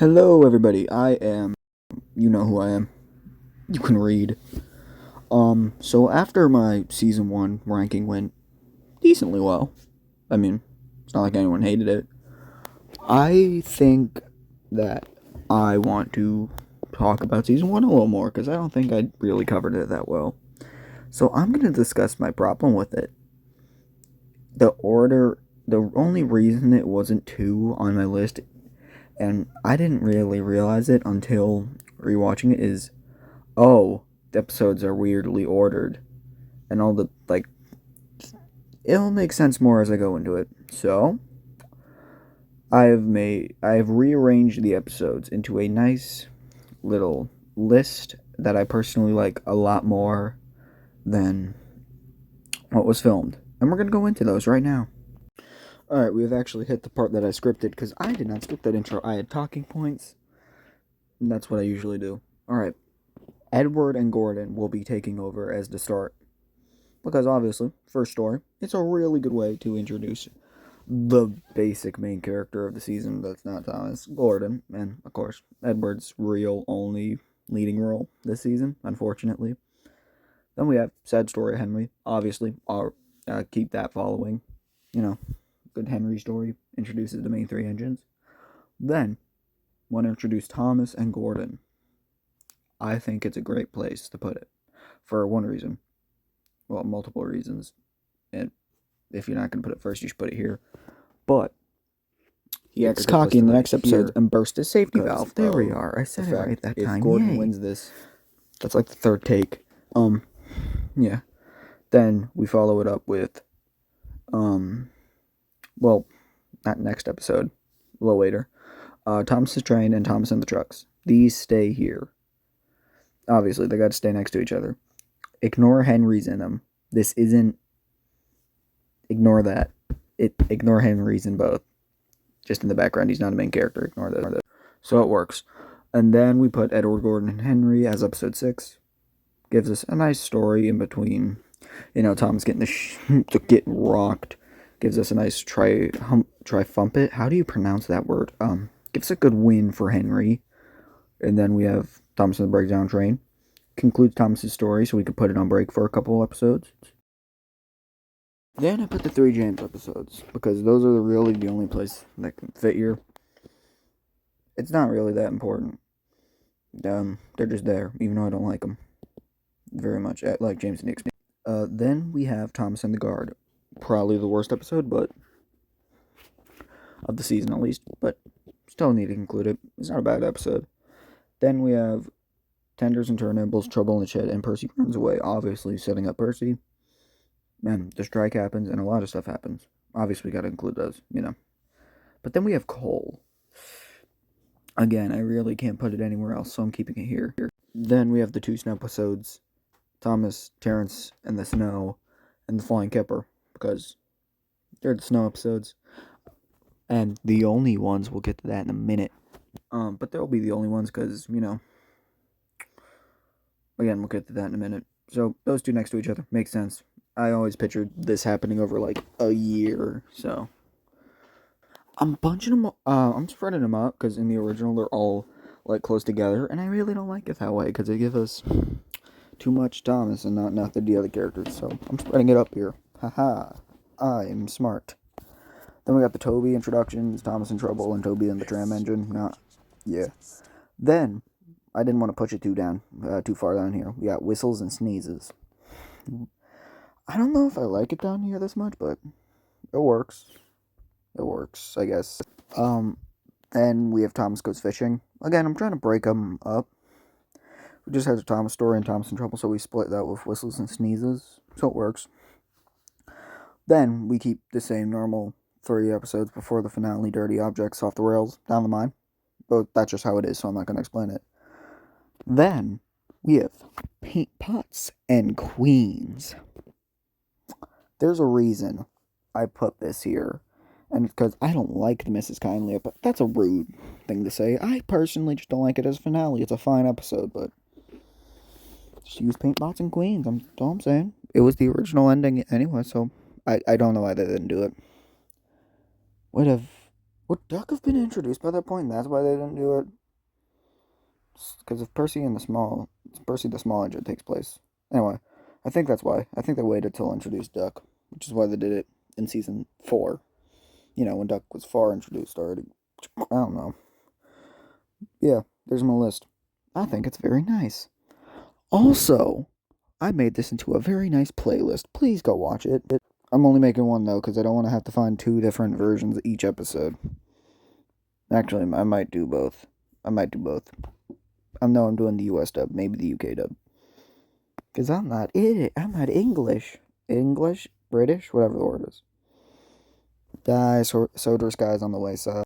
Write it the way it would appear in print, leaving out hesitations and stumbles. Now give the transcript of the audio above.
Hello, everybody. You know who I am. You can read. So after my season 1 ranking went decently well, I mean, it's not like anyone hated it, I think that I want to talk about season 1 a little more, because I don't think I really covered it that well. So I'm going to discuss my problem with it. The only reason it wasn't 2 on my list, and I didn't really realize it until rewatching it, is the episodes are weirdly ordered, and all the it'll make sense more as I go into it. So I have rearranged the episodes into a nice little list that I personally like a lot more than what was filmed, and we're gonna go into those right now. All right, we have actually hit the part that I scripted, because I did not script that intro. I had talking points, and that's what I usually do. All right, Edward and Gordon will be taking over as the start. Because obviously, first story, it's a really good way to introduce the basic main character of the season that's not Thomas, Gordon, and of course, Edward's real only leading role this season, unfortunately. Then we have Sad Story Henry, obviously, keep that following. You know, good Henry story, introduces the main three engines. Then, want to introduce Thomas and Gordon. I think it's a great place to put it, for one reason. Well, multiple reasons. And if you're not going to put it first, you should put it here. But he acts cocky in the next episode and burst his safety valve. There we are. I said it right that time. If Gordon wins this, that's like the third take. Yeah. Then we follow it up with, well, not next episode, a little later. Thomas's train and Thomas and the trucks. These stay here. Obviously, they got to stay next to each other. Ignore Henry's in them. This isn't. Ignore that. Ignore Henry's in both. Just in the background, he's not a main character. Ignore that. So it works. And then we put Edward, Gordon, and Henry as episode 6. Gives us a nice story in between. Thomas getting getting rocked. Gives us a nice triumphant. How do you pronounce that word? Gives a good win for Henry. And then we have Thomas and the breakdown train. Concludes Thomas's story, so we could put it on break for a couple episodes. Then I put the 3 James episodes, because those are really the only place that can fit here. It's not really that important. They're just there, even though I don't like them very much. I like James and Nick. Then we have Thomas and the Guard. Probably the worst episode, but of the season at least, but still need to include it. It's not a bad episode. Then we have Tenders and Turnibles, Trouble in the Shed, and Percy runs away, obviously setting up Percy. Man, the strike happens, and a lot of stuff happens. Obviously, we gotta include those, But then we have Cole. Again, I really can't put it anywhere else, so I'm keeping it here. Then we have the 2 snow episodes, Thomas, Terrence, and the snow, and the Flying Kipper, because they're the snow episodes. And the only ones, we'll get to that in a minute. But they'll be the only ones, because, again, we'll get to that in a minute. So, those 2 next to each other, makes sense. I always pictured this happening over, like, a year, so. I'm bunching them, I'm spreading them up, because in the original, they're all, like, close together, and I really don't like it that way, because they give us too much Thomas and not enough of the other characters, so I'm spreading it up here. Haha, I'm smart. Then we got the Toby introductions, Thomas in Trouble, and Toby and the Tram Engine. Then, I didn't want to push it too far down here. We got Whistles and Sneezes. I don't know if I like it down here this much, but it works. It works, I guess. Then we have Thomas Goes Fishing. Again, I'm trying to break them up. We just had a Thomas story and Thomas in Trouble, so we split that with Whistles and Sneezes. So it works. Then we keep the same normal 3 episodes before the finale, Dirty Objects, Off the Rails, Down the Mine. But that's just how it is, so I'm not going to explain it. Then we have Paint Pots and Queens. There's a reason I put this here. And it's because I don't like the Mrs. Kindly, but that's a rude thing to say. I personally just don't like it as a finale. It's a fine episode, but just use Paint Pots and Queens. That's all I'm saying. It was the original ending anyway, so I don't know why they didn't do it. Would Duck have been introduced by that point? And that's why they didn't do it? Because if Percy the Small Engine takes place. Anyway, I think that's why. I think they waited till introduce Duck, which is why they did it in season 4. You know, when Duck was far introduced already. I don't know. Yeah, there's my list. I think it's very nice. Also, I made this into a very nice playlist. Please go watch it. I'm only making one though, because I don't want to have to find 2 different versions each episode. Actually, I might do both. I might do both. I know I'm doing the US dub, maybe the UK dub. Because I'm not idiot. I'm not English. English? British? Whatever the word is. Guys, Soldier's Guys on the wayside.